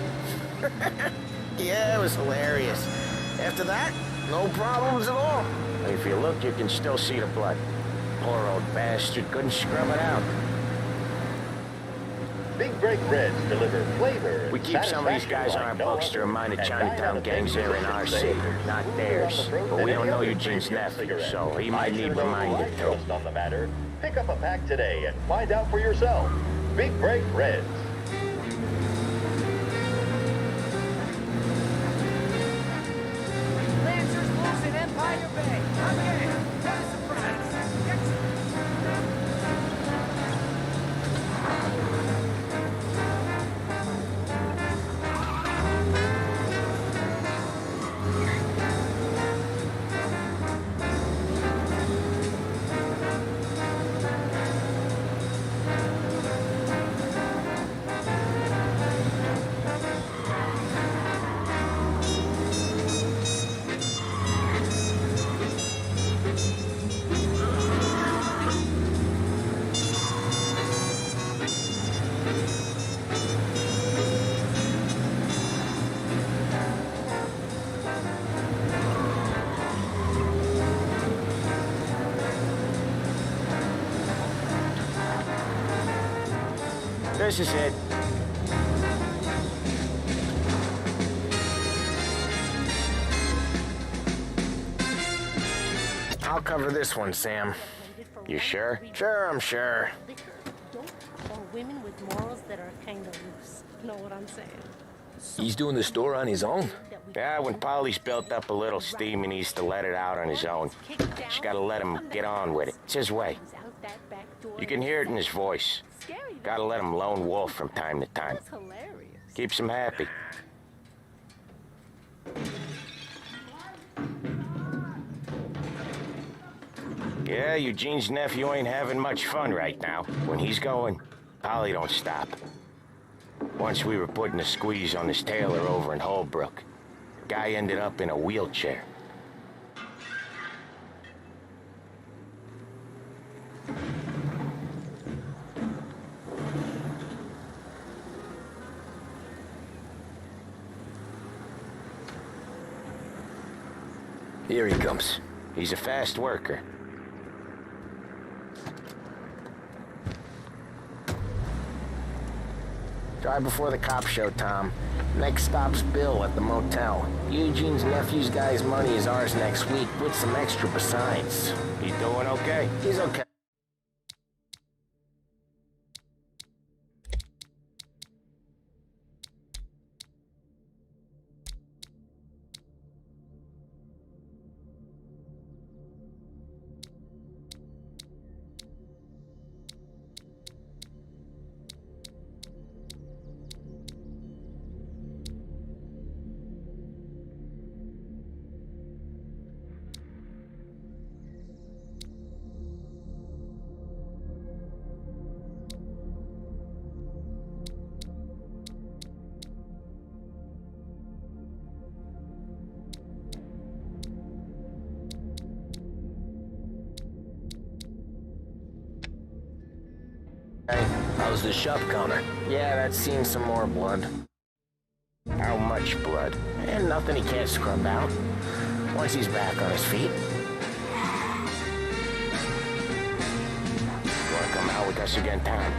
Yeah, it was hilarious. After that, no problems at all. If you look, you can still see the blood. Poor old bastard couldn't scrub it out. Big Break Reds deliver flavor. We keep some of these guys on our books to remind the Chinatown gangs they're in our city, not theirs. But we don't know Eugene's nephew, so he might need reminded too. On the matter, pick up a pack today and find out for yourself. Big Break Reds. Lancers losing Empire Bay! Again! What a surprise! This is it. I'll cover this one, Sam. You sure? Sure, I'm sure. Or women with morals that are kind of loose. Know what I'm saying? He's doing the store on his own? Yeah, when Polly's built up a little steam, he needs to let it out on his own. She's gotta let him get on with it. It's his way. You can hear it in his voice. Gotta let him lone wolf from time to time. Keeps him happy. Yeah, Eugene's nephew ain't having much fun right now. When he's going, Polly don't stop. Once we were putting a squeeze on this tailor over in Holbrook. Guy ended up in a wheelchair. Here he comes. He's a fast worker. Drive before the cops show, Tom. Next stop's Bill at the motel. Eugene's nephew's guy's money is ours next week, with some extra besides. He doing okay? He's okay. How's the shop counter? Yeah, that's seen some more blood. How much blood? And nothing he can't scrub out. Once he's back on his feet. You wanna come out with us again, Tom?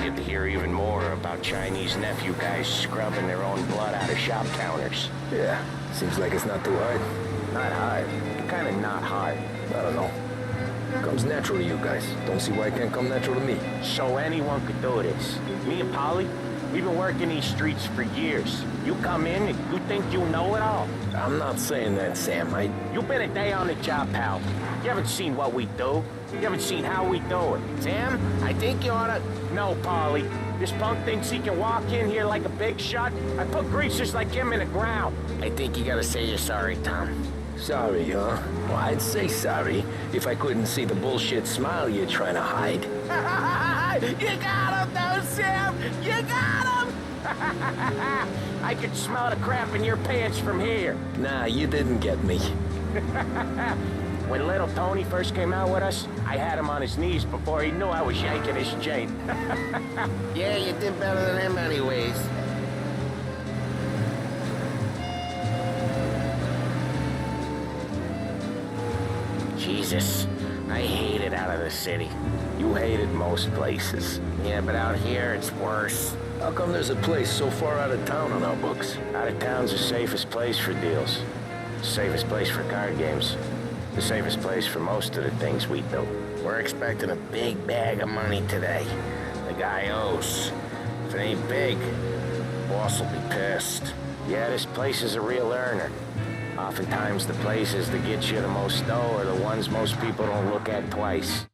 Get to hear even more about Chinese nephew guys scrubbing their own blood out of shop counters. Yeah, seems like it's not too hard. Not hard. Kinda not hard. I don't know. Comes natural to you guys. Don't see why it can't come natural to me. So anyone could do this. Me and Polly, we've been working these streets for years. You come in and you think you know it all. I'm not saying that, Sam. You've been a day on the job, pal. You haven't seen what we do. You haven't seen how we do it. Sam, I think you oughta... No, Polly. This punk thinks he can walk in here like a big shot. I put greasers like him in the ground. I think you gotta say you're sorry, Tom. Sorry, huh? Well, I'd say sorry if I couldn't see the bullshit smile you're trying to hide. You got him, though, Sam! You got him! I could smell the crap in your pants from here. Nah, you didn't get me. When little Tony first came out with us, I had him on his knees before he knew I was yanking his chain. Yeah, you did better than him anyways. Jesus, I hate it out of the city. You hate it most places. Yeah, but out here, it's worse. How come there's a place so far out of town on our books? Out of town's the safest place for deals. The safest place for card games. The safest place for most of the things we do. We're expecting a big bag of money today. The guy owes. If it ain't big, boss will be pissed. Yeah, this place is a real earner. Oftentimes the places that get you the most dough are the ones most people don't look at twice.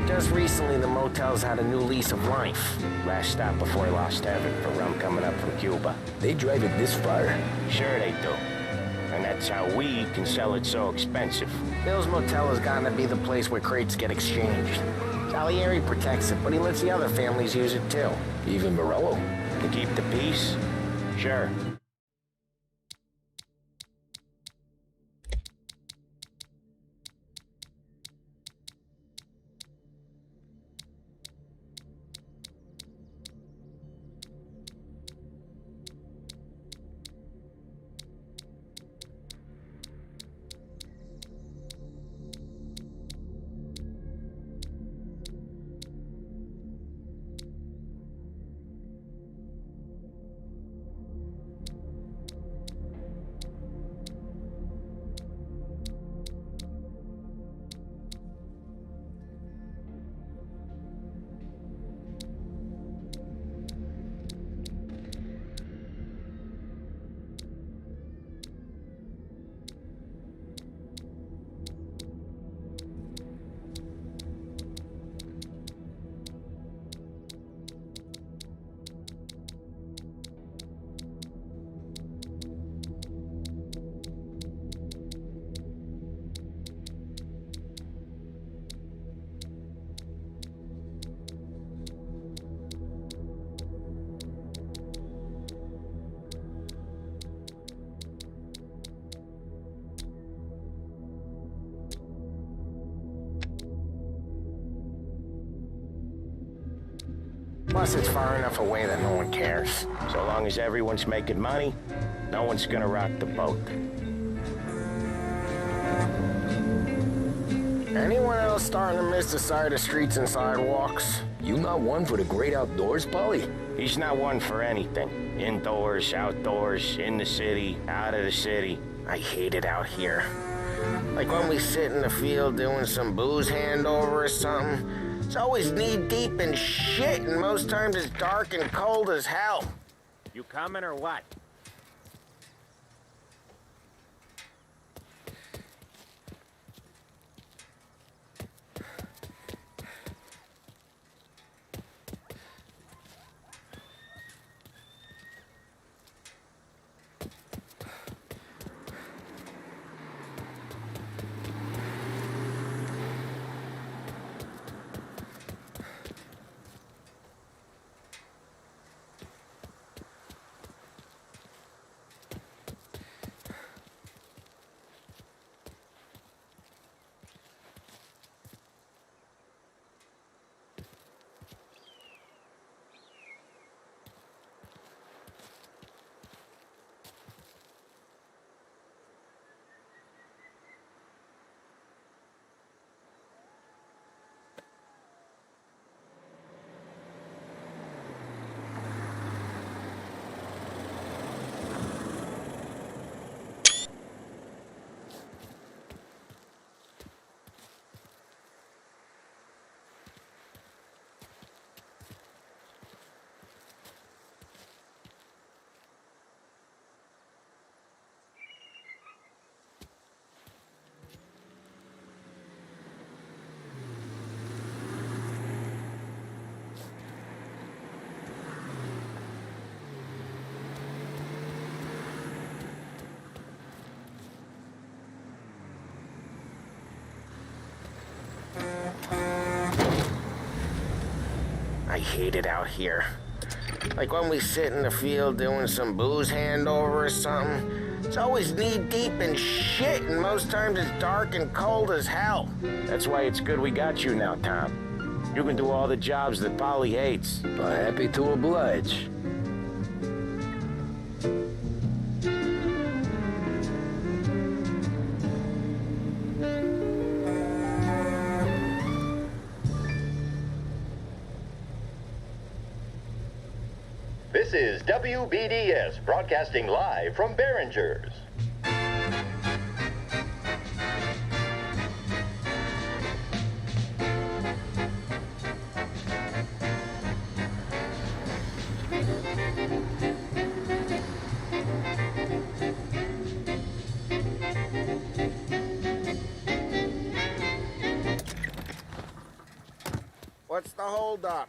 Just recently, the motel's had a new lease of life. Last stop before he lost heaven for rum coming up from Cuba. They drive it this far? Sure they do. And that's how we can sell it so expensive. Bill's Motel has gotten to be the place where crates get exchanged. Salieri protects it, but he lets the other families use it too. Even Morello? To keep the peace? Sure. Plus, it's far enough away that no one cares. So long as everyone's making money, no one's gonna rock the boat. Anyone else starting to miss the side of streets and sidewalks? You not one for the great outdoors, Polly? He's not one for anything. Indoors, outdoors, in the city, out of the city. I hate it out here. Like when we sit in the field doing some booze handover or something. It's always knee-deep in shit, and most times it's dark and cold as hell. You coming or what? I hate it out here. Like when we sit in the field doing some booze handover or something. It's always knee-deep in shit, and most times it's dark and cold as hell. That's why it's good we got you now, Tom. You can do all the jobs that Polly hates. Happy to oblige. This is WBDS, broadcasting live from Behringer's. What's the holdup?